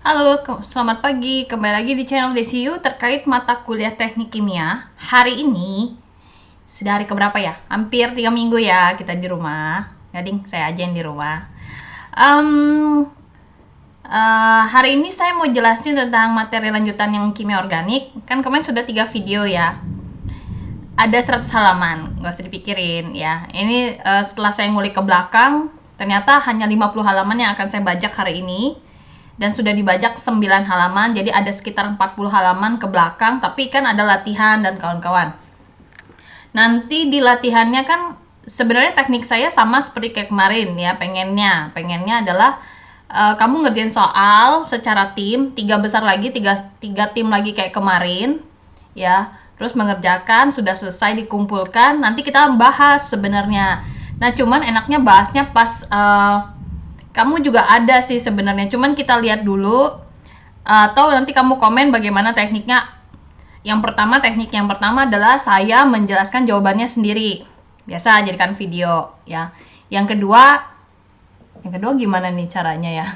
Halo, selamat pagi. Kembali lagi di channel DCU terkait mata kuliah teknik kimia. Hari ini, sudah hari keberapa ya? Hampir 3 minggu ya kita di rumah. Gading, saya aja yang di rumah. Em, Hari ini saya mau jelasin tentang materi lanjutan yang kimia organik. Kan kemarin sudah 3 video ya. Ada 100 halaman, nggak usah dipikirin ya. Ini setelah saya ngulik ke belakang, ternyata hanya 50 halaman yang akan saya bajak hari ini. Dan sudah dibajak 9 halaman, jadi ada sekitar 40 halaman ke belakang, tapi kan ada latihan dan kawan-kawan. Nanti di latihannya kan sebenarnya teknik saya sama seperti kayak kemarin ya, pengennya adalah kamu ngerjain soal secara tim, 3 besar lagi, 3 tim lagi kayak kemarin ya, terus mengerjakan, sudah selesai dikumpulkan, nanti kita bahas sebenarnya. Nah cuman enaknya bahasnya pas kamu juga ada sih sebenarnya, cuman kita lihat dulu atau nanti kamu komen bagaimana tekniknya. Teknik yang pertama adalah saya menjelaskan jawabannya sendiri, biasa jadikan video ya. Yang kedua gimana nih caranya ya?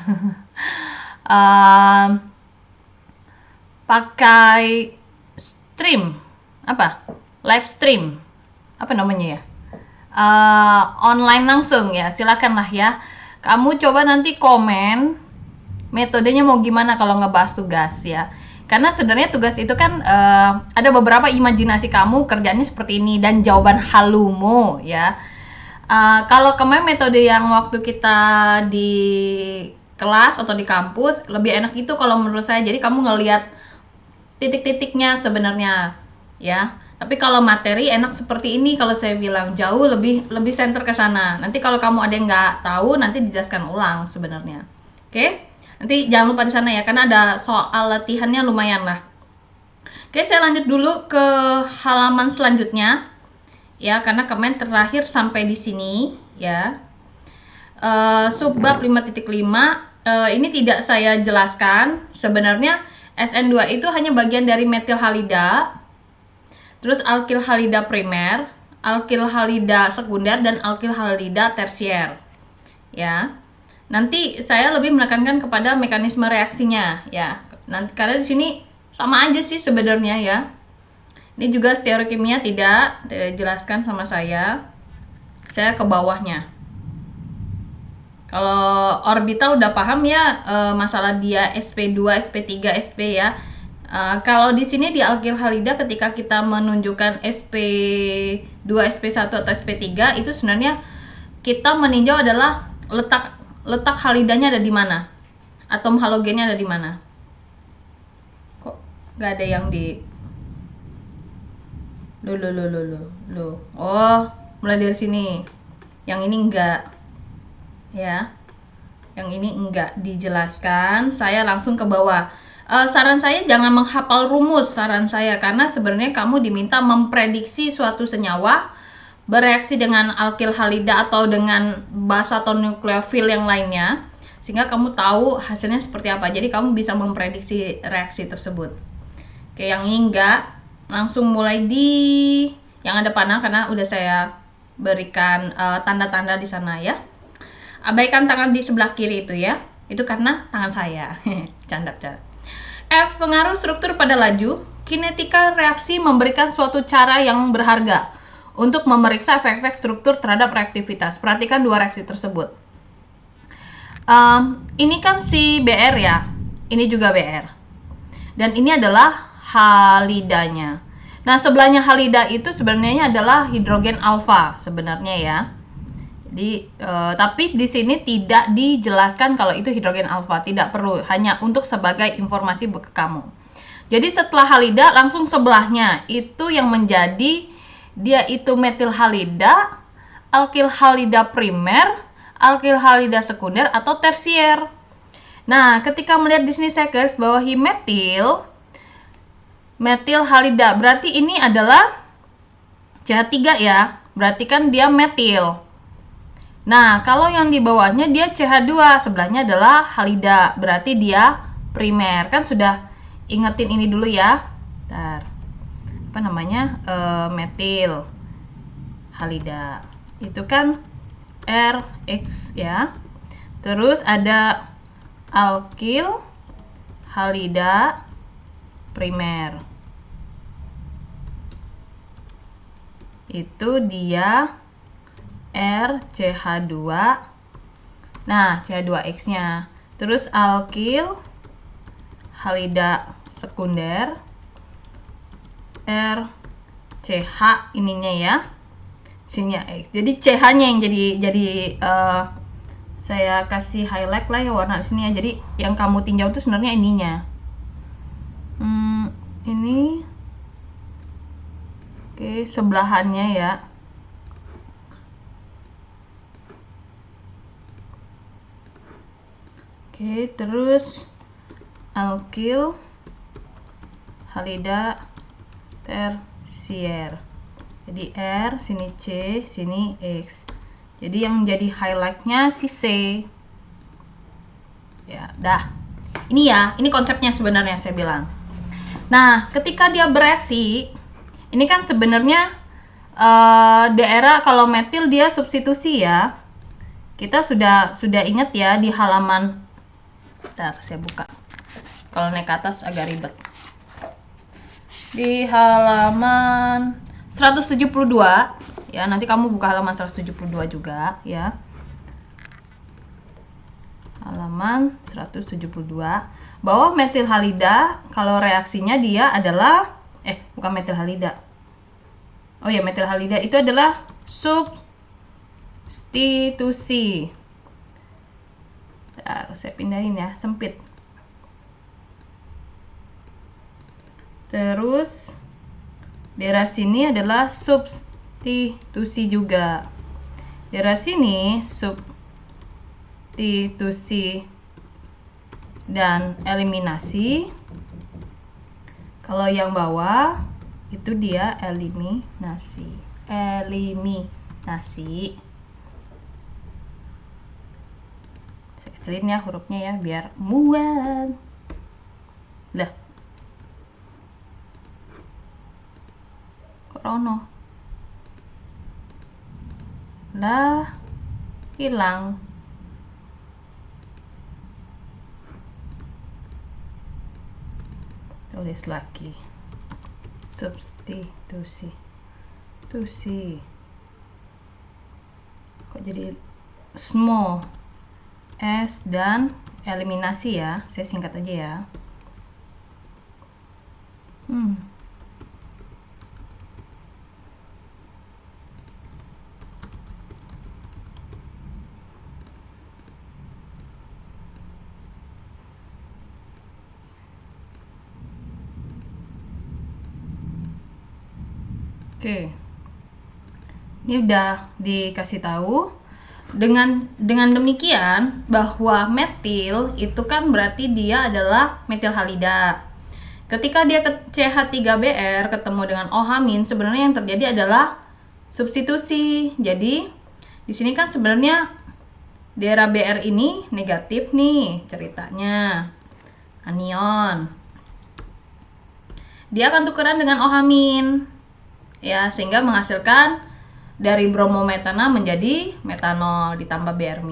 Pakai stream live stream apa namanya ya, online langsung ya, silakan lah ya. Kamu coba nanti komen metodenya mau gimana kalau ngebahas tugas ya. Karena sebenarnya tugas itu kan ada beberapa imajinasi kamu kerjanya seperti ini dan jawaban halumu ya. Kalau kemarin metode yang waktu kita di kelas atau di kampus lebih enak itu kalau menurut saya. Jadi kamu ngelihat titik-titiknya sebenarnya ya. Tapi kalau materi enak seperti ini, kalau saya bilang jauh lebih center ke sana. Nanti kalau kamu ada yang nggak tahu, nanti dijelaskan ulang sebenarnya. Oke? Nanti jangan lupa di sana ya, karena ada soal latihannya lumayan lah. Oke, saya lanjut dulu ke halaman selanjutnya. Ya, karena kemarin terakhir sampai di sini ya. Subbab 5.5 ini tidak saya jelaskan. Sebenarnya SN2 itu hanya bagian dari metil halida. Terus alkil halida primer, alkil halida sekunder, dan alkil halida tersier. Ya. Nanti saya lebih menekankan kepada mekanisme reaksinya ya. Nanti karena di sini sama aja sih sebenarnya ya. Ini juga stereokimia tidak dijelaskan sama saya. Saya ke bawahnya. Kalau orbital udah paham ya, masalah dia sp2, sp3, sp ya. Kalau di sini di alkil halida ketika kita menunjukkan sp2, sp1 atau sp3 itu sebenarnya kita meninjau adalah letak halidanya ada di mana, atom halogennya ada di mana. Kok nggak ada yang di lo. Oh, mulai dari sini. Yang ini enggak ya. Yang ini enggak dijelaskan. Saya langsung ke bawah. Saran saya jangan menghafal rumus, saran saya, karena sebenarnya kamu diminta memprediksi suatu senyawa bereaksi dengan alkil halida atau dengan basa atau nukleofil yang lainnya, sehingga kamu tahu hasilnya seperti apa. Jadi kamu bisa memprediksi reaksi tersebut. Oke, yang ini enggak, langsung mulai di yang ada panah karena udah saya berikan tanda-tanda di sana ya. Abaikan tangan di sebelah kiri itu ya, itu karena tangan saya. Canda. F. Pengaruh struktur pada laju. Kinetika reaksi memberikan suatu cara yang berharga untuk memeriksa efek-efek struktur terhadap reaktivitas. Perhatikan dua reaksi tersebut. Ini kan si BR ya, ini juga BR. Dan ini adalah halidanya. Nah, sebelahnya halida itu sebenarnya adalah hidrogen alfa sebenarnya ya. Jadi, tapi di sini tidak dijelaskan kalau itu hidrogen alfa, tidak perlu, hanya untuk sebagai informasi ke kamu. Jadi setelah halida langsung sebelahnya itu yang menjadi dia itu metil halida, alkil halida primer, alkil halida sekunder atau tersier. Nah, ketika melihat di sini saya garis bawahi metil halida, berarti ini adalah CH3 ya, berarti kan dia metil. Nah, kalau yang di bawahnya dia CH2, sebelahnya adalah halida, berarti dia primer. Kan sudah ingetin ini dulu ya. Bentar. Apa namanya? Metil halida. Itu kan RX ya. Terus ada alkil halida primer. Itu dia RCH2. Nah, CH2X-nya. Terus alkil halida sekunder RCH ininya ya. Sininya X. Jadi CH-nya yang jadi saya kasih highlight lah ya warna sini ya. Jadi yang kamu tinjau itu sebenarnya ininya. Ini oke, sebelahannya ya. Oke, terus alkil halida tersier. Jadi R, sini C, sini X. Jadi yang jadi highlightnya si C. Ya, dah. Ini ya, ini konsepnya sebenarnya saya bilang. Nah, ketika dia bereaksi, ini kan sebenarnya daerah kalau metil dia substitusi ya. Kita sudah ingat ya di halaman. Bentar, saya buka. Kalau naik ke atas agak ribet. Di halaman 172 ya, nanti kamu buka halaman 172 juga ya. Halaman 172 bahwa metil halida kalau reaksinya dia adalah bukan metil halida. Oh ya, metil halida itu adalah substitusi. Saya pindahin ya, sempit. Terus daerah sini adalah substitusi juga. Daerah sini substitusi dan eliminasi. Kalau yang bawah itu dia eliminasi. Kecilin ya hurufnya ya biar muat. Lah. Korono. Lah. Hilang. Tulis lagi. Substitusi. Kok jadi small? S dan eliminasi ya, saya singkat aja ya. Oke, ini udah dikasih tahu. Dengan demikian bahwa metil itu kan berarti dia adalah metil halida. Ketika dia ke CH3Br ketemu dengan OH- sebenarnya yang terjadi adalah substitusi. Jadi di sini kan sebenarnya daerah Br ini negatif nih ceritanya. Anion. Dia akan tukeran dengan OH- ya, sehingga menghasilkan dari bromometana menjadi metanol ditambah Br-.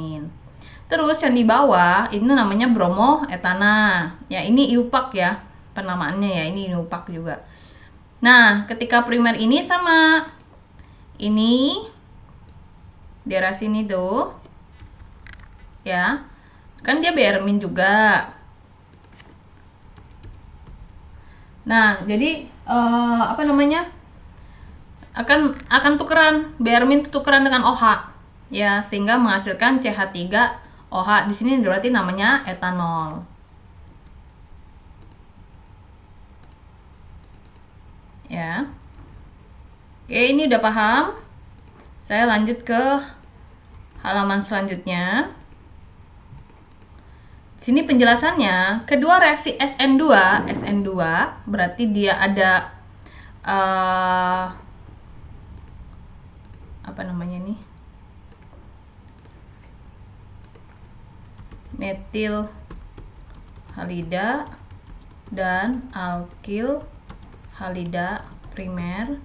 Terus yang di bawah ini namanya bromoetana. Ya, ini iupak ya penamaannya ya, ini iupak juga. Nah, ketika primer ini sama ini daerah sini tuh ya. Kan dia Br- juga. Nah, jadi akan tukeran Br- tukeran dengan OH ya, sehingga menghasilkan CH3OH. Di sini berarti namanya etanol. Ya. Oke, ini udah paham. Saya lanjut ke halaman selanjutnya. Sini penjelasannya, kedua reaksi SN2 berarti dia ada metil halida dan alkil halida primer.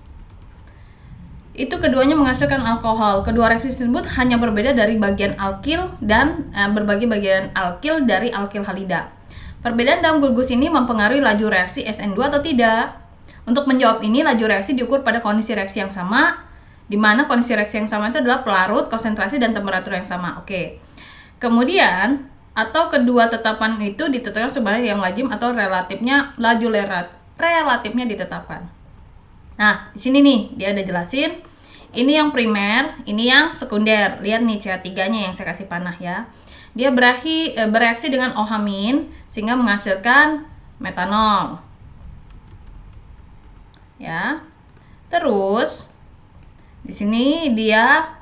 Itu keduanya menghasilkan alkohol. Kedua reaksi tersebut hanya berbeda dari bagian alkil dan berbagi bagian alkil dari alkil halida. Perbedaan dalam gugus ini mempengaruhi laju reaksi SN2 atau tidak? Untuk menjawab ini, laju reaksi diukur pada kondisi reaksi yang sama, di mana kondisi reaksi yang sama itu adalah pelarut, konsentrasi, dan temperatur yang sama. Oke. Kemudian, atau kedua tetapan itu ditetapkan sebagai yang lazim atau relatifnya relatifnya ditetapkan. Nah, di sini nih dia ada jelasin. Ini yang primer, ini yang sekunder. Lihat nih CH3-nya yang saya kasih panah ya. Dia bereaksi dengan OH- sehingga menghasilkan metanol. Ya. Terus di sini dia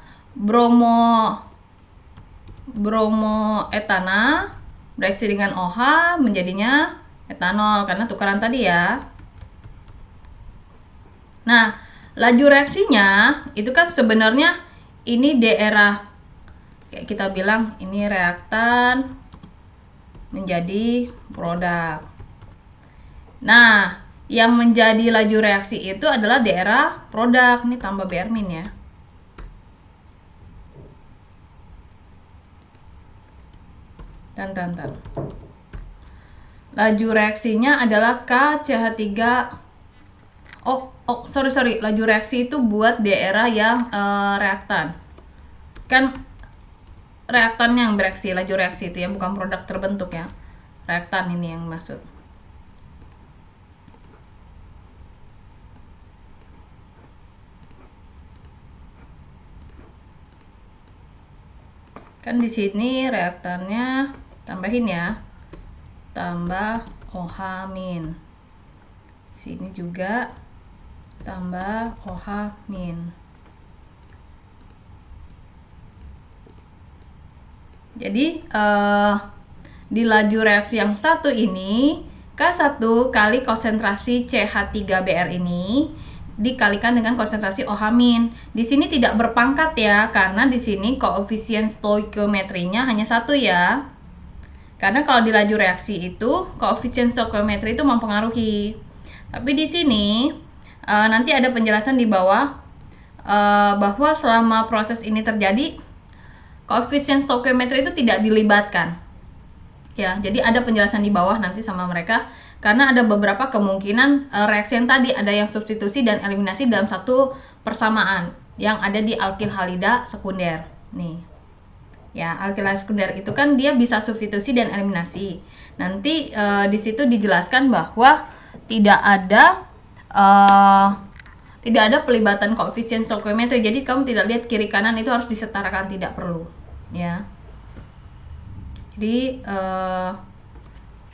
bromoetana bereaksi dengan OH menjadinya etanol karena tukaran tadi ya. Nah, laju reaksinya itu kan sebenarnya ini daerah kayak kita bilang ini reaktan menjadi produk. Nah, yang menjadi laju reaksi itu adalah daerah produk. Ini tambah Br- ya. Dan. Laju reaksinya adalah KCH3. Sorry. Laju reaksi itu buat daerah yang reaktan. Kan reaktan yang bereaksi, laju reaksi itu ya, bukan produk terbentuk ya. Reaktan ini yang maksud. Kan di sini reaktannya tambahin ya. Tambah OH-. Sini juga tambah OH-. Jadi di laju reaksi yang satu ini K1 kali konsentrasi CH3Br ini dikalikan dengan konsentrasi OH-. Di sini tidak berpangkat ya, karena di sini koefisien stoikiometrinya hanya satu ya. Karena kalau di laju reaksi itu koefisien stoikiometri itu mempengaruhi. Tapi di sini nanti ada penjelasan di bawah bahwa selama proses ini terjadi koefisien stoikiometri itu tidak dilibatkan. Ya, jadi ada penjelasan di bawah nanti sama mereka karena ada beberapa kemungkinan reaksi yang tadi ada yang substitusi dan eliminasi dalam satu persamaan yang ada di alkil halida sekunder. Nih. Ya, alkil halida sekunder itu kan dia bisa substitusi dan eliminasi. Nanti di situ dijelaskan bahwa tidak ada pelibatan koefisien stoikiometri. Jadi kamu tidak lihat kiri kanan itu harus disetarakan, tidak perlu. Ya. Jadi saya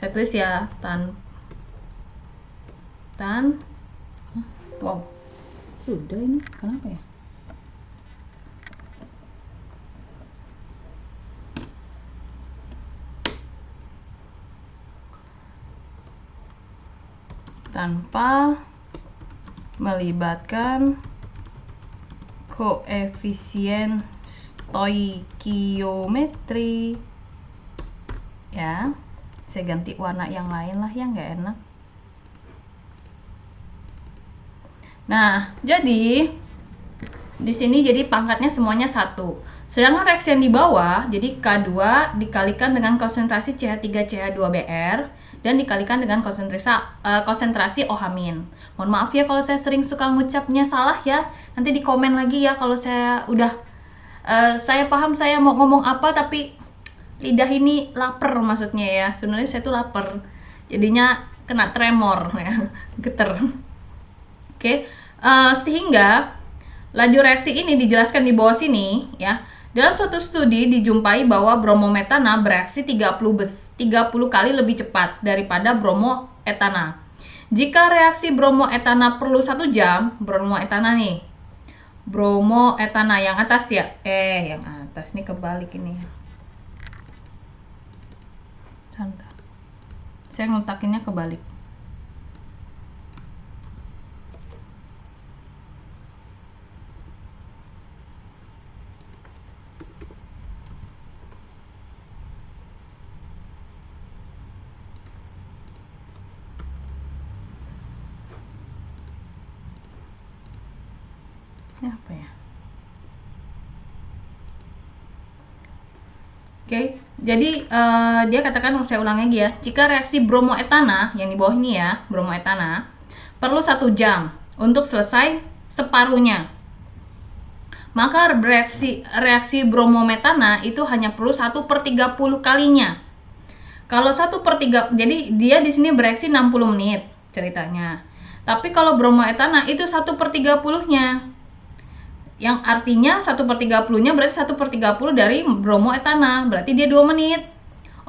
tulis ya wow, sudah ini kenapa ya? Tanpa melibatkan koefisien stoikiometri. Ya, saya ganti warna yang lain lah yang nggak enak. Nah, jadi di sini jadi pangkatnya semuanya satu. Sedangkan reaksi yang di bawah, jadi K2 dikalikan dengan konsentrasi CH3CH2Br dan dikalikan dengan konsentrasi OH-. Mohon maaf ya kalau saya sering suka ngucapnya salah ya. Nanti di komen lagi ya kalau saya udah saya paham saya mau ngomong apa tapi lidah ini lapar maksudnya ya. Sebenarnya saya tuh lapar. Jadinya kena tremor ya, geter. Oke, sehingga laju reaksi ini dijelaskan di bawah sini ya. Dalam suatu studi dijumpai bahwa bromometana bereaksi 30 kali lebih cepat daripada bromoetana. Jika reaksi bromoetana perlu 1 jam, bromoetana yang atas ya. Yang atas nih kebalik ini. Tanda. Saya ngetakinnya kebalik. Ini apa ya? Oke, Jadi dia katakan, saya ulang lagi ya, jika reaksi bromoetana yang di bawah ini ya, bromoetana perlu 1 jam untuk selesai separuhnya, maka reaksi bromometana itu hanya perlu 1/30 kalinya. Kalau 1/3, jadi dia di sini bereaksi 60 menit ceritanya. Tapi kalau bromoetana itu 1/30-nya. Yang artinya 1/30-nya berarti 1/30 dari bromoetana, berarti dia 2 menit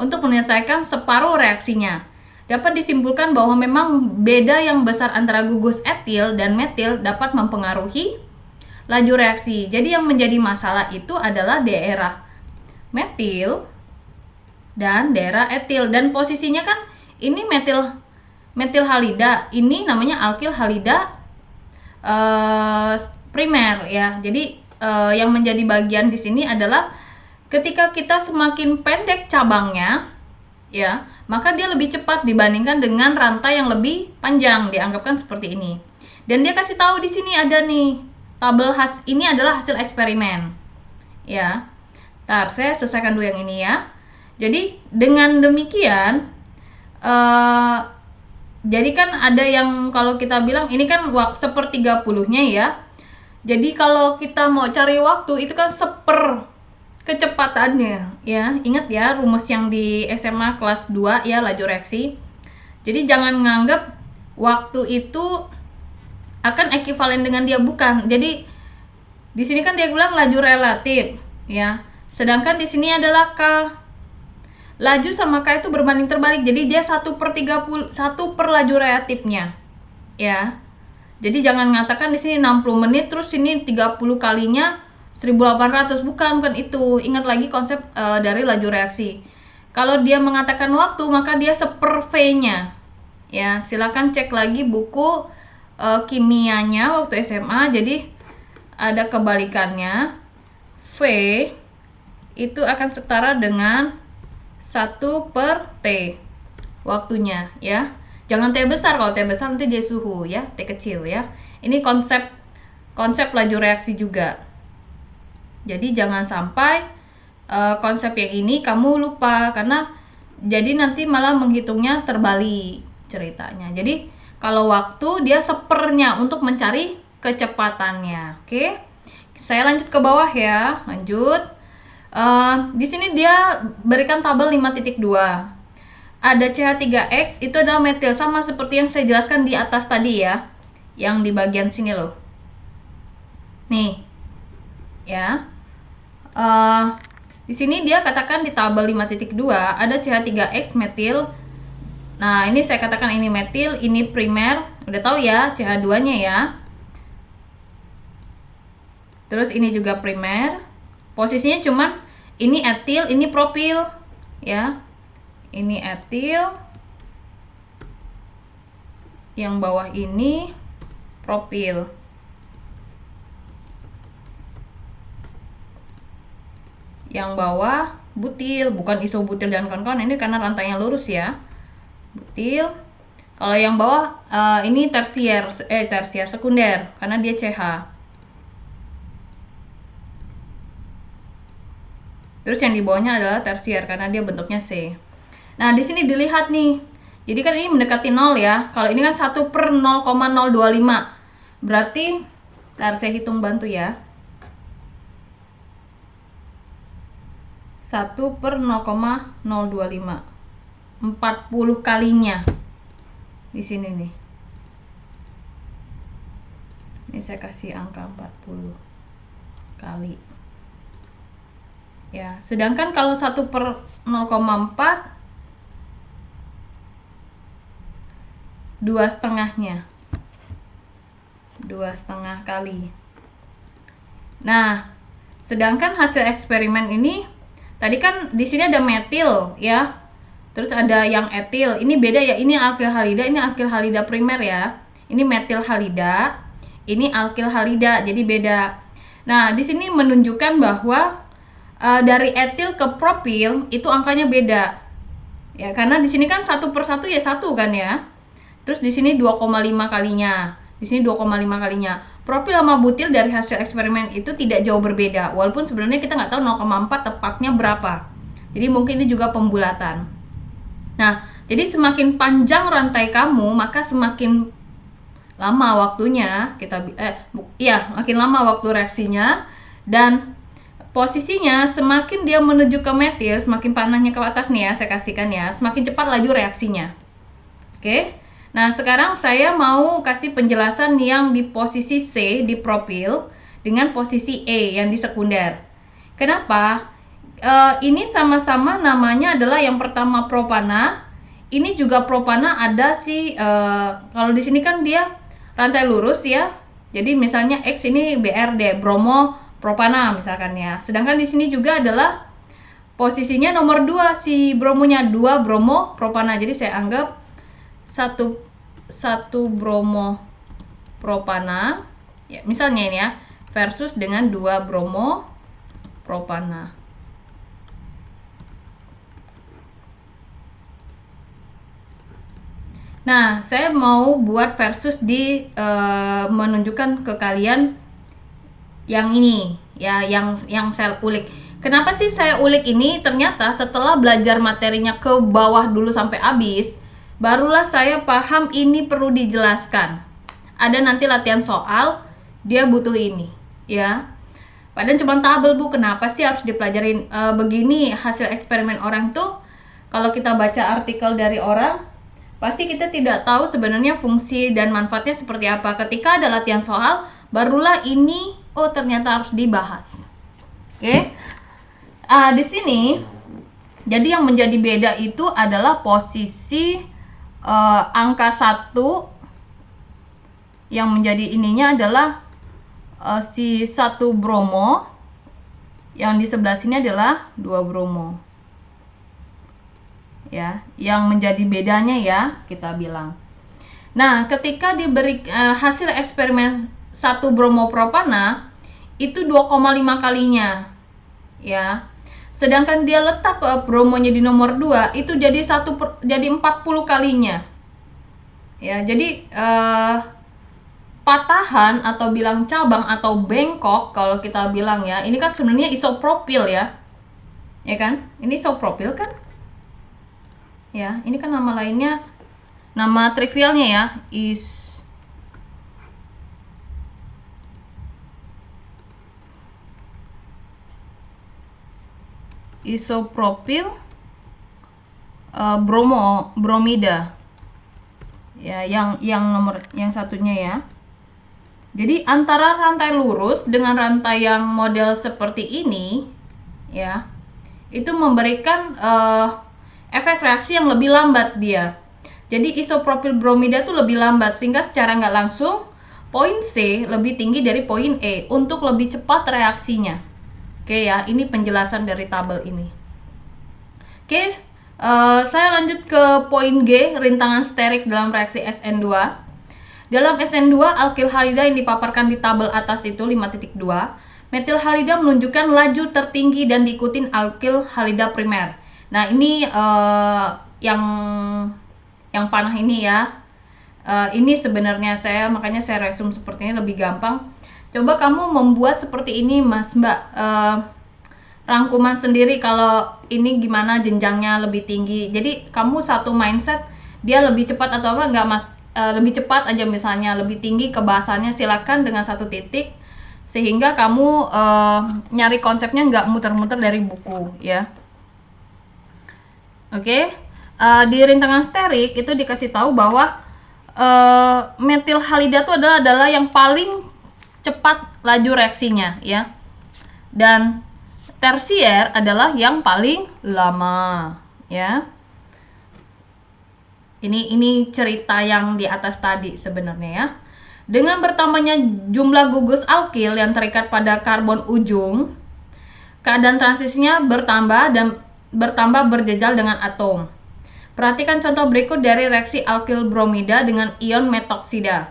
untuk menyelesaikan separuh reaksinya. Dapat disimpulkan bahwa memang beda yang besar antara gugus etil dan metil dapat mempengaruhi laju reaksi. Jadi yang menjadi masalah itu adalah daerah metil dan daerah etil, dan posisinya kan ini metil halida, ini namanya alkil halida primer ya. Jadi yang menjadi bagian di sini adalah ketika kita semakin pendek cabangnya ya, maka dia lebih cepat dibandingkan dengan rantai yang lebih panjang, dianggapkan seperti ini. Dan dia kasih tahu di sini ada nih tabel ini adalah hasil eksperimen ya. Ntar saya selesaikan dulu yang ini ya. Jadi dengan demikian jadi kan ada yang kalau kita bilang ini kan 1/30-nya ya. Jadi kalau kita mau cari waktu itu kan kecepatannya ya. Ingat ya rumus yang di SMA kelas 2 ya, laju reaksi. Jadi jangan menganggap waktu itu akan ekivalen dengan dia, bukan. Jadi di sini kan dia bilang laju relatif ya. Sedangkan di sini adalah K. Laju sama K itu berbanding terbalik. Jadi dia 1/30, 1 per laju relatifnya ya. Jadi jangan mengatakan di sini 60 menit terus sini 30 kalinya 1800, bukan itu. Ingat lagi konsep dari laju reaksi. Kalau dia mengatakan waktu, maka dia V-nya. Ya, silakan cek lagi buku kimianya waktu SMA. Jadi ada kebalikannya. V itu akan setara dengan 1/T waktunya ya. Jangan T besar, kalau T besar nanti dia suhu ya, T kecil ya. Ini konsep laju reaksi juga. Jadi jangan sampai konsep yang ini kamu lupa, karena jadi nanti malah menghitungnya terbalik ceritanya. Jadi kalau waktu dia sepernya untuk mencari kecepatannya. Oke. Saya lanjut ke bawah ya. Lanjut. Di sini dia berikan tabel 5.2. Ada CH3X itu adalah metil, sama seperti yang saya jelaskan di atas tadi ya, yang di bagian sini loh. Nih, ya. Di sini dia katakan di tabel 5.2 ada CH3X metil. Nah, ini saya katakan ini metil, ini primer. Udah tahu ya CH2-nya ya. Terus ini juga primer. Posisinya cuman ini etil, ini propil ya. Ini etil, yang bawah ini propil. Yang bawah butil, bukan isobutil dan kawan-kawan, ini karena rantainya lurus ya. Butil. Kalau yang bawah ini tersier sekunder karena dia CH. Terus yang di bawahnya adalah tersier karena dia bentuknya C. Nah, di sini dilihat nih. Jadi kan ini mendekati 0 ya. Kalau ini kan 1/0,025. Berarti, ntar saya hitung bantu ya. 1/0,025. 40 kalinya. Di sini nih. Ini saya kasih angka 40 kali. Ya, sedangkan kalau 1/0,4 2,5-nya 2,5 kali. Nah, sedangkan hasil eksperimen ini tadi kan di sini ada metil ya, terus ada yang etil. Ini beda ya, ini alkil halida, ini alkil halida primer ya. Ini metil halida, ini alkil halida, jadi beda. Nah, di sini menunjukkan bahwa dari etil ke propil itu angkanya beda ya, karena di sini kan 1/1 ya 1 kan ya. Terus di sini 2,5 kalinya, di sini 2,5 kalinya. Propil sama butil dari hasil eksperimen itu tidak jauh berbeda, walaupun sebenarnya kita nggak tahu 0,4 tepatnya berapa. Jadi mungkin ini juga pembulatan. Nah, jadi semakin panjang rantai kamu, maka semakin lama waktunya makin lama waktu reaksinya, dan posisinya semakin dia menuju ke metil, semakin panahnya ke atas nih ya, saya kasihkan ya, semakin cepat laju reaksinya. Oke. Nah, sekarang saya mau kasih penjelasan yang di posisi C di propil dengan posisi E yang di sekunder. Kenapa? Ini sama-sama namanya adalah yang pertama propana. Ini juga propana ada kalau di sini kan dia rantai lurus ya. Jadi misalnya X ini BRD, bromo propana misalkan ya. Sedangkan di sini juga adalah posisinya nomor 2 si bromonya, 2 bromo propana. Jadi saya anggap satu bromo propana ya, misalnya ini ya, versus dengan 2 bromo propana. Nah, saya mau buat versus menunjukkan ke kalian yang ini ya, yang saya ulik. Kenapa sih saya ulik ini? Ternyata setelah belajar materinya ke bawah dulu sampai habis, barulah saya paham ini perlu dijelaskan. Ada nanti latihan soal, dia butuh ini ya. Padahal cuma tabel, Bu. Kenapa sih harus dipelajarin begini? Hasil eksperimen orang tuh, kalau kita baca artikel dari orang, pasti kita tidak tahu sebenarnya fungsi dan manfaatnya seperti apa. Ketika ada latihan soal, barulah ini, oh ternyata harus dibahas. Oke. Di sini, jadi yang menjadi beda itu adalah posisi angka 1. Yang menjadi ininya adalah si 1 bromo, yang di sebelah sini adalah 2 bromo. Ya, yang menjadi bedanya ya kita bilang. Nah, ketika diberi hasil eksperimen 1 bromopropana itu 2,5 kalinya ya. Sedangkan dia letak bromonya di nomor 2 itu jadi 40 kalinya. Ya, jadi patahan atau bilang cabang atau bengkok kalau kita bilang ya, ini kan sebenarnya isopropil ya. Ya kan? Ini isopropil kan? Ya, ini kan nama lainnya, nama trivialnya ya, isopropil bromida. Ya, yang satunya ya. Jadi antara rantai lurus dengan rantai yang model seperti ini ya, itu memberikan efek reaksi yang lebih lambat dia. Jadi isopropil bromida itu lebih lambat, sehingga secara nggak langsung poin C lebih tinggi dari poin E untuk lebih cepat reaksinya. Oke ya, ini penjelasan dari tabel ini. Oke, saya lanjut ke poin G, rintangan sterik dalam reaksi SN2. Dalam SN2, alkil halida yang dipaparkan di tabel atas itu 5.2, metil halida menunjukkan laju tertinggi dan diikutin alkil halida primer. Nah, ini yang panah ini ya. Ini sebenarnya makanya saya resume seperti ini lebih gampang. Coba kamu membuat seperti ini, Mas Mbak. Rangkuman sendiri kalau ini gimana jenjangnya lebih tinggi. Jadi kamu satu mindset dia lebih cepat atau apa enggak, Mas? Lebih cepat aja misalnya, lebih tinggi kebahasannya silakan dengan 1 titik. Sehingga kamu nyari konsepnya nggak muter-muter dari buku ya. Oke, di rintangan sterik itu dikasih tahu bahwa metil halida itu adalah yang paling cepat laju reaksinya ya, dan tersier adalah yang paling lama ya. Ini cerita yang di atas tadi sebenarnya ya. Dengan bertambahnya jumlah gugus alkil yang terikat pada karbon ujung, keadaan transisinya bertambah berjejal dengan atom. Perhatikan contoh berikut dari reaksi alkil bromida dengan ion metoksida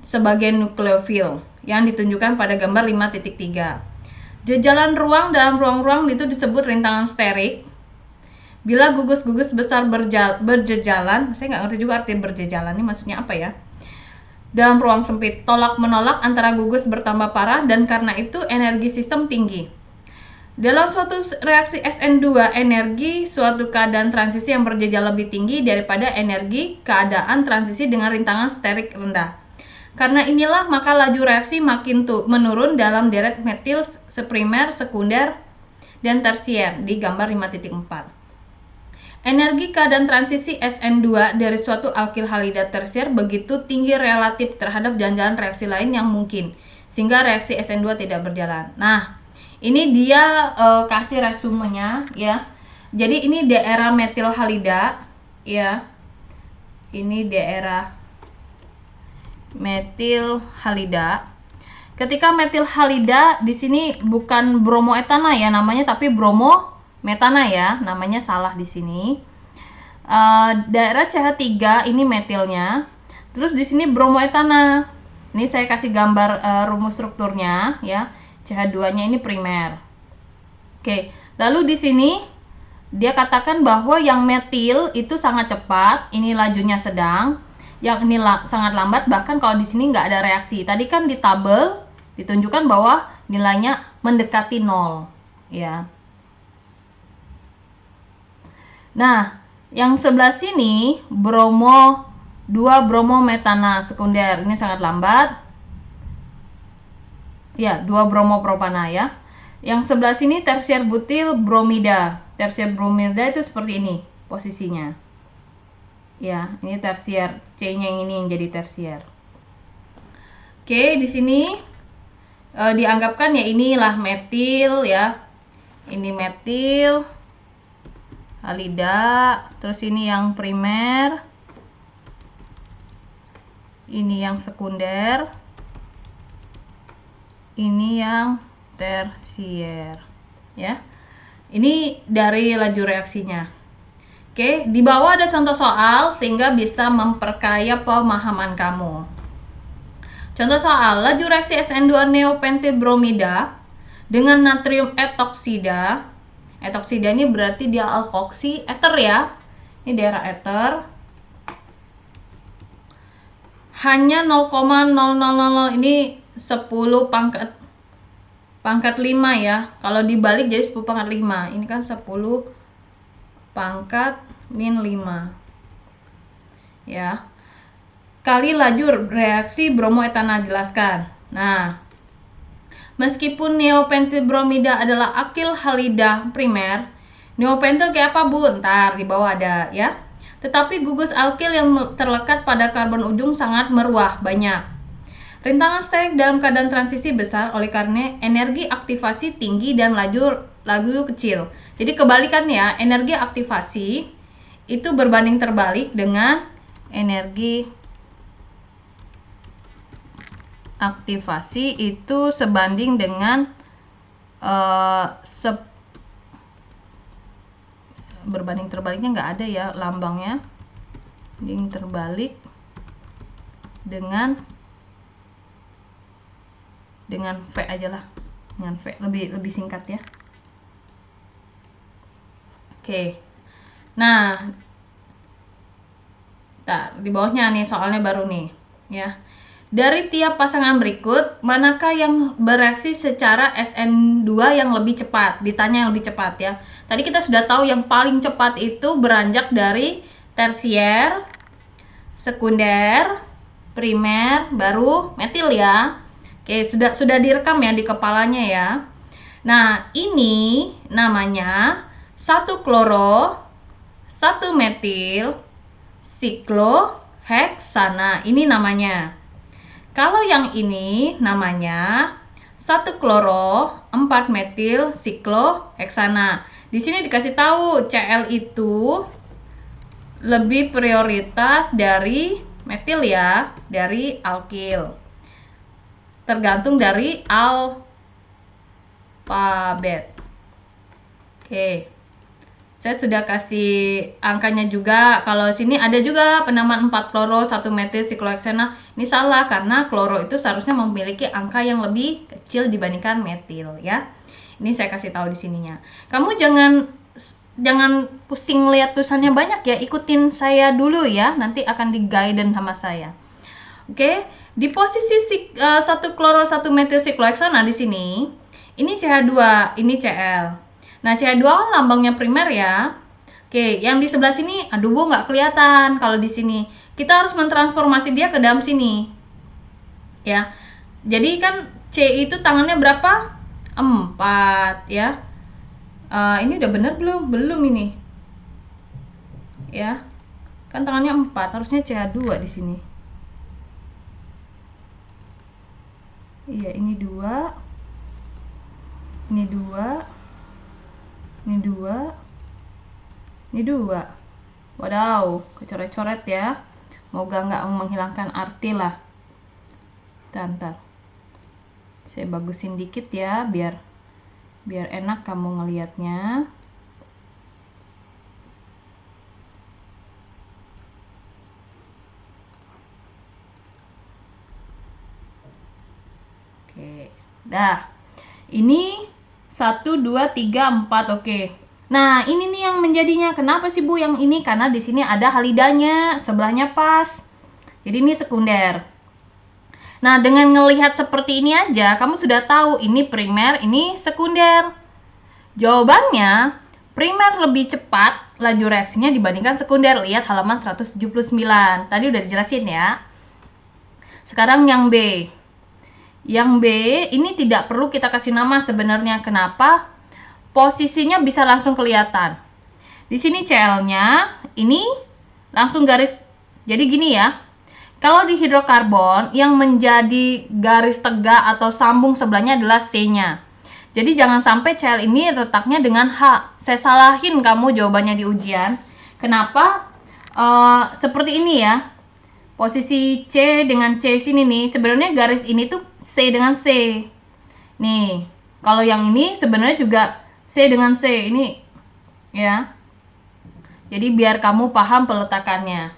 sebagai nukleofil yang ditunjukkan pada gambar 5.3. Jejalan ruang dalam ruang-ruang itu disebut rintangan sterik. Bila gugus-gugus besar berjejalan, saya nggak ngerti juga arti berjejalan ini maksudnya apa ya. Dalam ruang sempit, tolak menolak antara gugus bertambah parah dan karena itu energi sistem tinggi. Dalam suatu reaksi SN2, energi suatu keadaan transisi yang berjejak lebih tinggi daripada energi keadaan transisi dengan rintangan steric rendah. Karena inilah maka laju reaksi makin menurun dalam deret metil seprimer, sekunder, dan tersier di gambar 5.4. Energi keadaan transisi SN2 dari suatu alkil halida tersier begitu tinggi relatif terhadap jalan-jalan reaksi lain yang mungkin, sehingga reaksi SN2 tidak berjalan. Nah, ini dia kasih resumenya ya. Jadi ini daerah metil halida ya. Ini daerah metil halida. Ketika metil halida di sini bukan bromoetana ya namanya, tapi bromometana ya. Namanya salah di sini. Daerah CH3 ini metilnya. Terus di sini bromoetana. Ini saya kasih gambar rumus strukturnya ya. CH2-nya ini primer. Oke, lalu di sini dia katakan bahwa yang metil itu sangat cepat, ini lajunya sedang, yang ini sangat lambat, bahkan kalau di sini nggak ada reaksi. Tadi kan di tabel ditunjukkan bahwa nilainya mendekati 0, ya. Nah, yang sebelah sini bromo 2 bromometana sekunder, ini sangat lambat. Ya, 2 bromopropana ya. Yang sebelah sini tersier butil bromida. Tersier bromida itu seperti ini posisinya. Ya, ini tersier, C-nya yang ini yang jadi tersier. Oke, di sini dianggapkan ya inilah metil ya. Ini metil halida, terus ini yang primer. Ini yang sekunder. Ini yang tersier ya. Ini dari laju reaksinya. Oke, di bawah ada contoh soal sehingga bisa memperkaya pemahaman kamu. Contoh soal, laju reaksi SN2 neopentilbromida dengan natrium etoksida. Etoksida ini berarti dia alkoksi eter ya. Ini daerah eter. Hanya 0,0000 ini 10 pangkat 5 ya. Kalau dibalik jadi 10 pangkat 5. Ini kan 10 pangkat min 5. Ya. Kali laju reaksi bromoetana, jelaskan. Nah, meskipun neopentilbromida adalah alkil halida primer, neopentil kayak apa, Bu? Ntar di bawah ada ya. Tetapi gugus alkil yang terlekat pada karbon ujung sangat meruah, banyak. Rintangan sterik dalam keadaan transisi besar oleh karena energi aktivasi tinggi dan laju kecil. Jadi kebalikan ya, energi aktivasi itu berbanding terbalik dengan energi aktivasi itu sebanding dengan berbanding terbaliknya nggak ada ya lambangnya. Banding terbalik dengan V aja lah, dengan V lebih singkat ya. Oke, nah di bawahnya nih soalnya baru nih ya. Dari tiap pasangan berikut, manakah yang bereaksi secara SN2 yang lebih cepat? Ditanya yang lebih cepat ya. Tadi kita sudah tahu yang paling cepat itu beranjak dari tersier, sekunder, primer, baru metil ya. Oke, sudah direkam ya di kepalanya ya. Nah, ini namanya 1 kloro, 1 metil, sikloheksana. Ini namanya. Kalau yang ini namanya 1 kloro, 4 metil, sikloheksana. Di sini dikasih tahu Cl itu lebih prioritas dari metil ya, dari alkil. Tergantung dari alfabet. Oke. Saya sudah kasih angkanya juga. Kalau sini ada juga penamaan 4 kloro, 1 metil, sikloheksana. Ini salah karena kloro itu seharusnya memiliki angka yang lebih kecil dibandingkan metil ya. Ini saya kasih tahu di sininya. Kamu jangan pusing lihat tulisannya banyak ya. Ikutin saya dulu ya. Nanti akan di-guidance sama saya. Oke. Di posisi 1 kloro 1 metil sikloheksana di sini ini CH2, ini Cl. Nah, CH2 kan lambangnya primer ya. Oke, yang di sebelah sini, aduh Bu, nggak kelihatan kalau di sini. Kita harus mentransformasi dia ke dalam sini. Ya. Jadi kan C itu tangannya berapa? 4 ya. Ini udah bener belum? Belum ini. Ya. Kan tangannya 4, harusnya CH2 di sini. Iya, ini 2. Ini 2. Ini 2. Ini 2. Wadaw, kecoret-coret ya. Moga nggak menghilangkan arti lah. Bentar. Saya bagusin dikit ya, biar enak kamu ngelihatnya. Oke, dah. Ini 1, 2, 3, 4. Oke. Nah, ini nih yang menjadinya. Kenapa sih Bu yang ini? Karena di sini ada halidanya, sebelahnya pas. Jadi ini sekunder. Nah, dengan ngelihat seperti ini aja, kamu sudah tahu ini primer, ini sekunder. Jawabannya, primer lebih cepat laju reaksinya dibandingkan sekunder. Lihat halaman 179. Tadi udah dijelasin ya. Sekarang yang B. Yang B ini tidak perlu kita kasih nama sebenarnya. Kenapa? Posisinya bisa langsung kelihatan. Di sini Cl-nya, ini langsung garis. Jadi gini ya. Kalau di hidrokarbon, yang menjadi garis tegak atau sambung sebelahnya adalah C-nya. Jadi jangan sampai Cl ini letaknya dengan H. Saya salahin kamu jawabannya di ujian. Kenapa? Seperti ini ya. Posisi C dengan C sini nih, sebenarnya garis ini tuh C dengan C. Nih, kalau yang ini sebenarnya juga C dengan C ini ya. Jadi biar kamu paham peletakannya.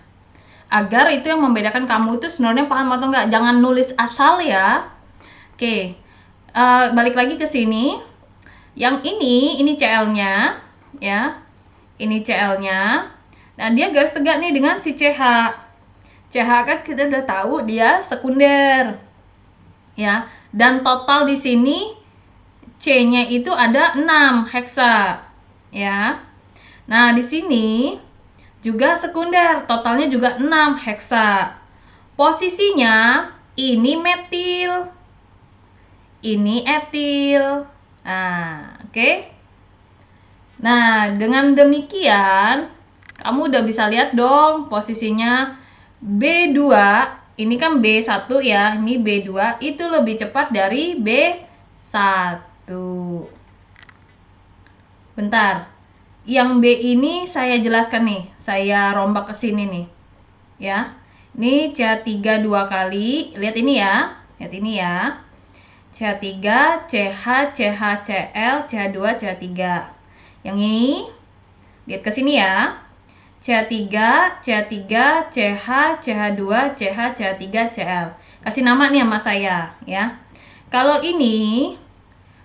Agar itu yang membedakan kamu itu sebenarnya paham atau enggak. Jangan nulis asal ya. Oke. Balik lagi ke sini. Yang ini Cl-nya ya. Ini Cl-nya. Nah, dia garis tegak nih dengan si CH. CH kan kita udah tahu dia sekunder. Ya. Dan total di sini C-nya itu ada 6 heksa. Ya. Nah, di sini juga sekunder, totalnya juga 6 heksa. Posisinya ini metil. Ini etil. Nah, oke. Nah, dengan demikian kamu udah bisa lihat dong posisinya B2. Ini kan B1 ya, ini B2 itu lebih cepat dari B1. Bentar. Yang B ini saya jelaskan nih. Saya rombak ke sini nih. Ya. Ini CH3 2 kali. Lihat ini ya. Lihat ini ya. CH3, CH, CH, Cl, CH2, CH3. Yang ini lihat ke sini ya. CH3, CH3, CH, CH2, CH, CH3, Cl. Kasih nama nih sama saya ya. Kalau ini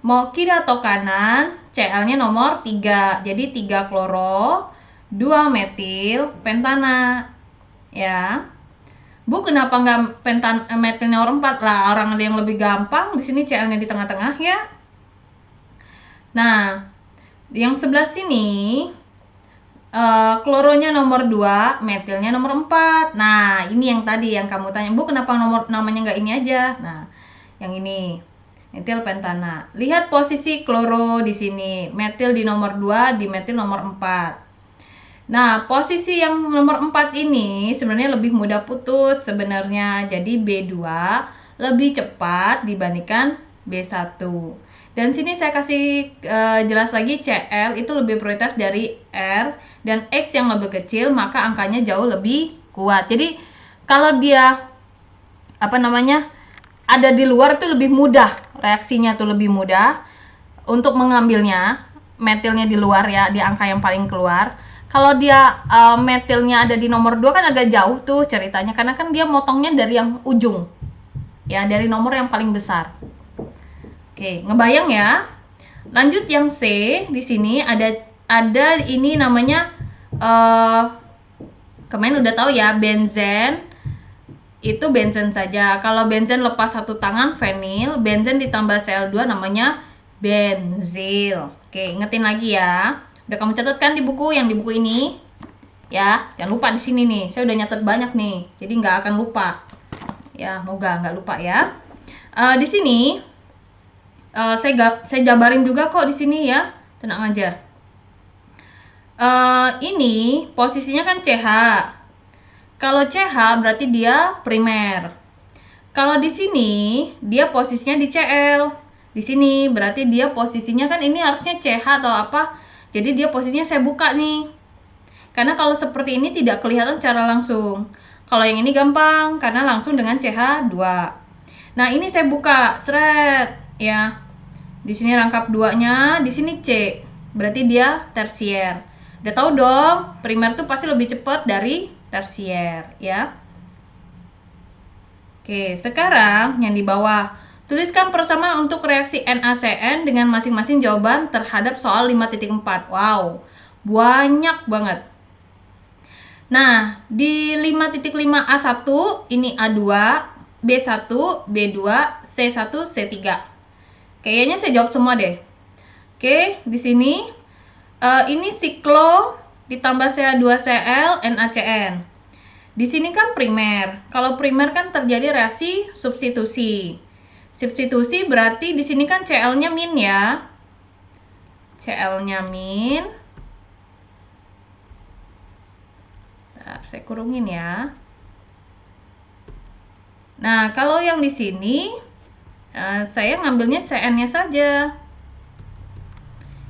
mau kiri atau kanan, Cl-nya nomor 3. Jadi 3 kloro, 2 metil, pentana. Ya. Bu, kenapa nggak metil nomor 4? Lah, orang ada yang lebih gampang. Di sini Cl-nya di tengah-tengah ya. Nah, yang sebelah sini kloronya nomor 2, metilnya nomor 4. Nah, ini yang tadi yang kamu tanya, Bu, kenapa namanya nggak ini aja? Nah, yang ini metil pentana. Lihat posisi kloro di sini. Metil di nomor 2, di metil nomor 4. Nah, posisi yang nomor 4 ini sebenarnya lebih mudah putus sebenarnya. Jadi B2 lebih cepat dibandingkan B1. Dan sini saya kasih jelas lagi, Cl itu lebih prioritas dari R, dan X yang lebih kecil maka angkanya jauh lebih kuat. Jadi kalau dia ada di luar itu lebih mudah, reaksinya tuh lebih mudah untuk mengambilnya. Metilnya di luar ya, di angka yang paling keluar. Kalau dia metilnya ada di nomor 2 kan agak jauh tuh ceritanya, karena kan dia motongnya dari yang ujung ya, dari nomor yang paling besar. Oke, ngebayang ya. Lanjut yang C, di sini ada ini namanya kemarin udah tahu ya, benzen. Itu benzen saja. Kalau benzen lepas satu tangan, fenil. Benzen ditambah Cl2 namanya benzil. Oke, ingetin lagi ya. Udah kamu catat kan di buku, yang di buku ini? Ya, jangan lupa di sini nih. Saya udah nyatet banyak nih, jadi nggak akan lupa. Ya, moga nggak lupa ya. Di sini saya jabarin juga kok di sini ya. Tenang aja. Ini posisinya kan CH. Kalau CH berarti dia primer. Kalau di sini dia posisinya di CL. Di sini berarti dia posisinya kan ini harusnya CH atau apa. Jadi dia posisinya saya buka nih. Karena kalau seperti ini tidak kelihatan secara langsung. Kalau yang ini gampang karena langsung dengan CH2. Nah, ini saya buka seret ya. Di sini rangkap 2-nya, di sini C. Berarti dia tersier. Udah tahu dong, primer tuh pasti lebih cepat dari tersier ya. Oke, sekarang yang di bawah. Tuliskan persamaan untuk reaksi NaCN dengan masing-masing jawaban terhadap soal 5.4. Wow, banyak banget. Nah, di 5.5A1 ini A2, B1, B2, C1, C3. Kayaknya saya jawab semua deh. Oke, di sini ini siklo ditambah CH2Cl NaCN. Di sini kan primer. Kalau primer kan terjadi reaksi substitusi. Substitusi berarti di sini kan Cl-nya min ya. Cl-nya min. Bentar, saya kurungin ya. Nah, kalau yang di sini saya ngambilnya Cn-nya saja.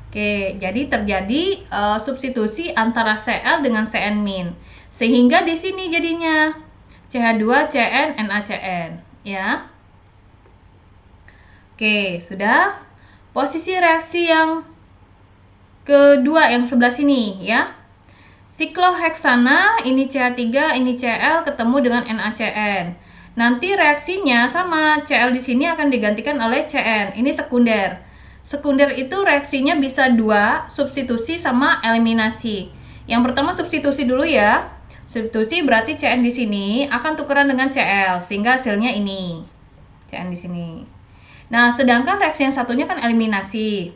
Oke, jadi terjadi substitusi antara Cl dengan Cn min. Sehingga di sini jadinya CH2Cn NaCN ya. Oke, sudah. Posisi reaksi yang kedua yang sebelah sini ya. Sikloheksana, ini CH3, ini Cl ketemu dengan NaCN. Nanti reaksinya sama, Cl di sini akan digantikan oleh Cn. Ini sekunder. Sekunder itu reaksinya bisa dua, substitusi sama eliminasi. Yang pertama substitusi dulu ya. Substitusi berarti Cn di sini akan tukeran dengan Cl sehingga hasilnya ini. Cn di sini. Nah, sedangkan reaksi yang satunya kan eliminasi.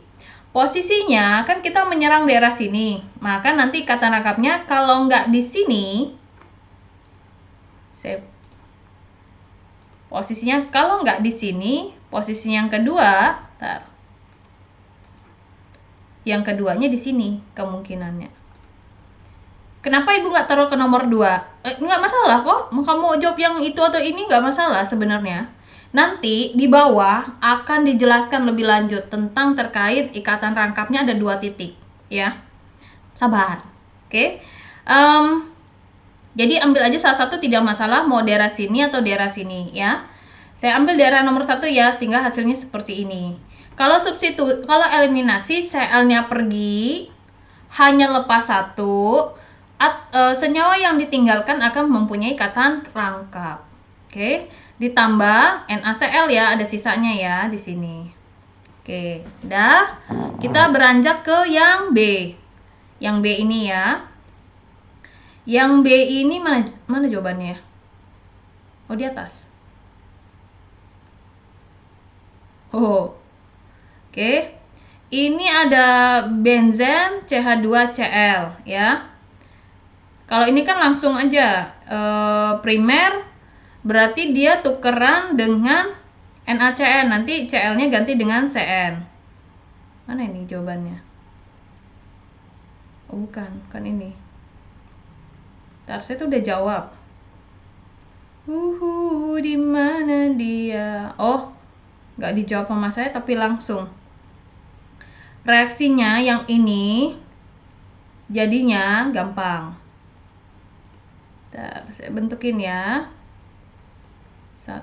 Posisinya kan kita menyerang daerah sini. Maka nanti ikatan rangkapnya kalau nggak di sini, posisinya kalau nggak di sini, posisi yang kedua, yang keduanya di sini kemungkinannya. Kenapa ibu nggak taruh ke nomor 2? Nggak masalah kok, kamu jawab yang itu atau ini nggak masalah sebenarnya. Nanti di bawah akan dijelaskan lebih lanjut tentang terkait ikatan rangkapnya ada 2 titik ya. Sabar, oke. Jadi ambil aja salah satu, tidak masalah mau daerah sini atau daerah sini ya. Saya ambil daerah nomor 1 ya, sehingga hasilnya seperti ini. Kalau kalau eliminasi Cl-nya pergi, hanya lepas 1, senyawa yang ditinggalkan akan mempunyai ikatan rangkap. Oke, ditambah NaCl ya, ada sisanya ya di sini. Oke, udah. Kita beranjak ke yang B. Yang B ini ya. Yang B ini mana jawabannya? Oh, di atas. Oh. Oke. Ini ada benzen CH2Cl ya. Kalau ini kan langsung aja primer, berarti dia tukeran dengan NaCN. Nanti Cl-nya ganti dengan Cn. Mana ini jawabannya? Oh, bukan ini. Ntar saya tuh udah jawab. Di mana dia? Oh, nggak dijawab sama saya tapi langsung. Reaksinya yang ini jadinya gampang. Ntar saya bentukin ya. 1.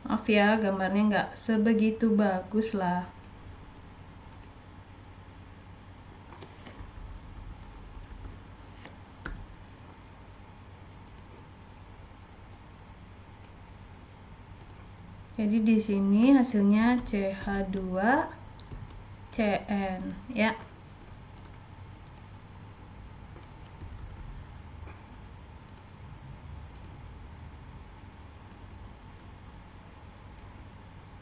Maaf ya, gambarnya nggak sebegitu bagus lah. Jadi di sini hasilnya CH2Cn ya.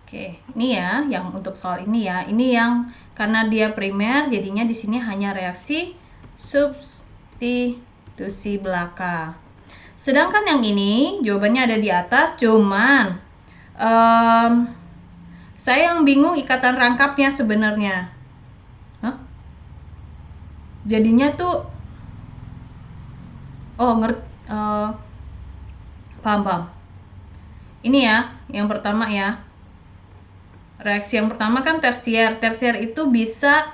Oke, ini ya yang untuk soal ini ya. Ini yang karena dia primer jadinya di sini hanya reaksi substitusi belaka. Sedangkan yang ini jawabannya ada di atas, cuman saya yang bingung ikatan rangkapnya sebenarnya. Jadinya tuh paham. Ini ya, yang pertama ya. Reaksi yang pertama kan tersier. Tersier itu bisa,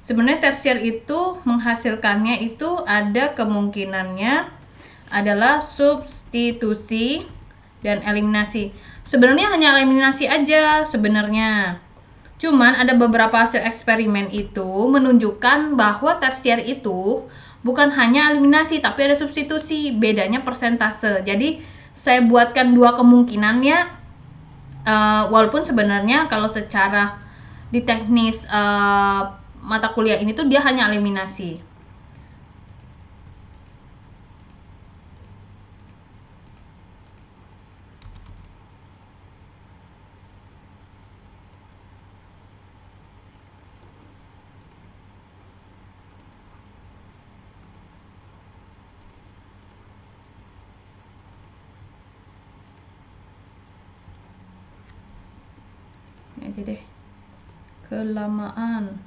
sebenarnya tersier itu menghasilkannya itu ada kemungkinannya adalah substitusi dan eliminasi. Sebenarnya hanya eliminasi aja sebenarnya. Cuman ada beberapa hasil eksperimen itu menunjukkan bahwa tersier itu bukan hanya eliminasi tapi ada substitusi, bedanya persentase. Jadi saya buatkan dua kemungkinannya. Walaupun sebenarnya kalau secara di teknis mata kuliah ini tuh dia hanya eliminasi. Aja deh, kelamaan.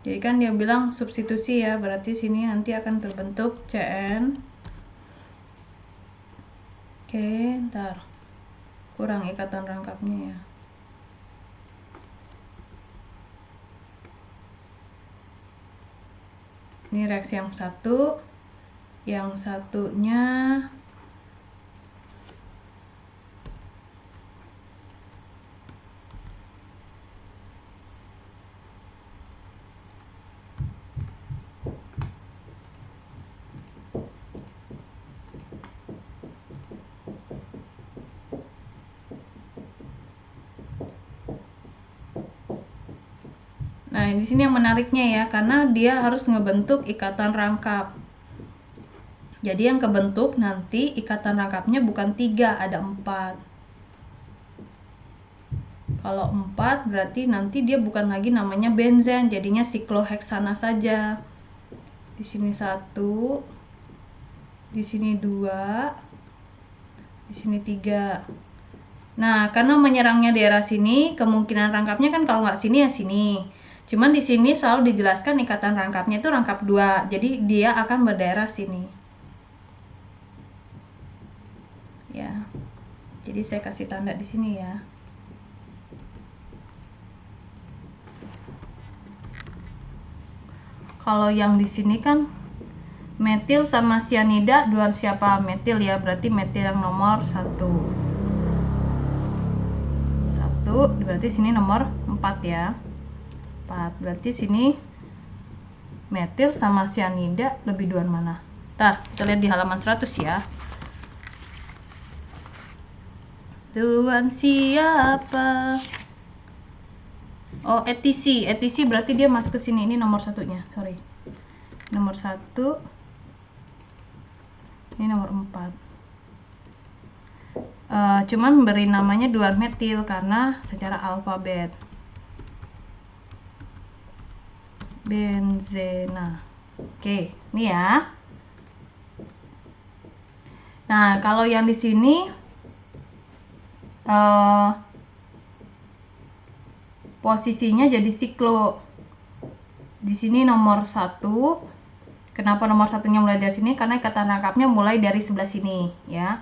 Jadi kan dia bilang substitusi ya, berarti sini nanti akan terbentuk CN. Oke, ntar kurang ikatan rangkapnya ya. Ini reaksi yang satu, yang satunya nah di sini yang menariknya ya, karena dia harus ngebentuk ikatan rangkap. Jadi yang kebentuk nanti ikatan rangkapnya bukan 3, ada 4. Kalau 4 berarti nanti dia bukan lagi namanya benzen, jadinya sikloheksana saja. Di sini 1, di sini 2, di sini 3. Nah, karena menyerangnya daerah sini, kemungkinan rangkapnya kan kalau nggak sini ya sini. Cuman di sini selalu dijelaskan ikatan rangkapnya itu rangkap 2, jadi dia akan berdaerah sini. Ya, jadi saya kasih tanda di sini ya. Kalau yang di sini kan metil sama sianida, duluan siapa? Metil ya, berarti metil yang nomor 1. 1, berarti sini nomor 4 ya. 4, berarti sini metil sama sianida lebih duluan mana? Ntar kita lihat di halaman 100 ya. Duluan siapa? Oh, ETC. ETC berarti dia masuk ke sini. Ini nomor 1-nya, sorry. Nomor 1. Ini nomor 4. Cuman beri namanya duluan metil karena secara alfabet. Benzena. Oke, ini ya. Nah, kalau yang di sini posisinya jadi siklo. Di sini nomor 1. Kenapa nomor 1-nya mulai dari sini? Karena ikatan rangkapnya mulai dari sebelah sini ya.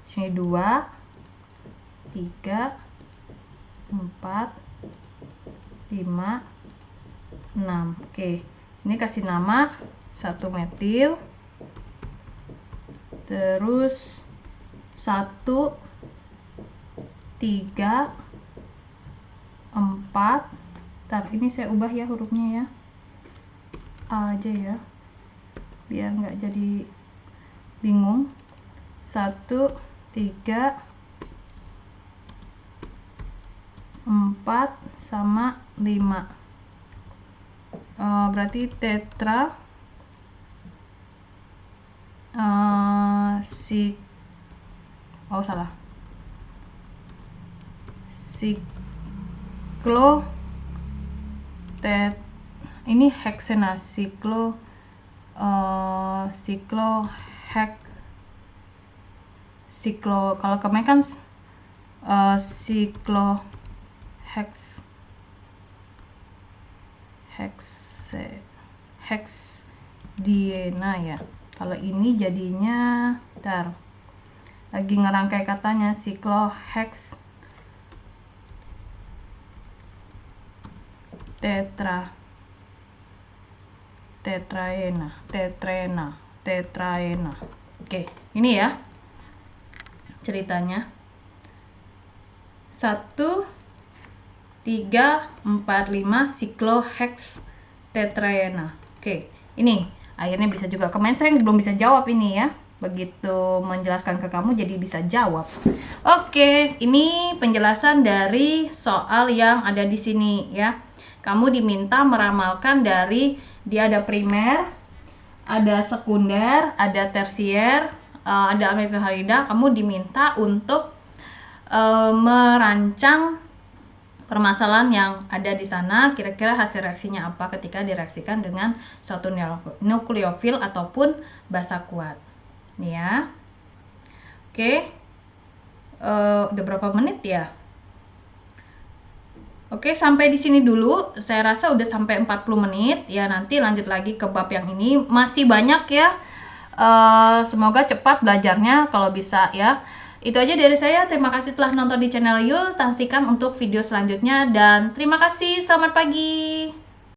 Sini 2, 3, 4, 5, 6. Oke, ini kasih nama 1 metil, terus 1, 3, 4. Ntar ini saya ubah ya hurufnya ya, A aja ya biar nggak jadi bingung. 1, 3, 4 sama 5. Berarti tetra salah. Siklo ini heksena, siklo kalau kemarin kan siklo heksdiena ya. Kalau ini jadinya lagi ngerangkai katanya sikloheks tetraena. Oke, ini ya ceritanya. 1 3 4 5 sikloheks tetraena. Oke, ini akhirnya bisa juga. Kemarin saya belum bisa jawab ini ya. Begitu menjelaskan ke kamu jadi bisa jawab. Oke, ini penjelasan dari soal yang ada di sini ya. Kamu diminta meramalkan dari dia ada primer, ada sekunder, ada tersier, ada amilsaharida. Kamu diminta untuk merancang permasalahan yang ada di sana, kira-kira hasil reaksinya apa ketika direaksikan dengan suatu nukleofil ataupun basa kuat. Nih ya. Oke. Udah berapa menit ya? Oke, sampai di sini dulu. Saya rasa udah sampai 40 menit. Ya, nanti lanjut lagi ke bab yang ini. Masih banyak ya. Semoga cepat belajarnya kalau bisa ya. Itu aja dari saya. Terima kasih telah nonton di channel Yul. Saksikan untuk video selanjutnya dan terima kasih. Selamat pagi.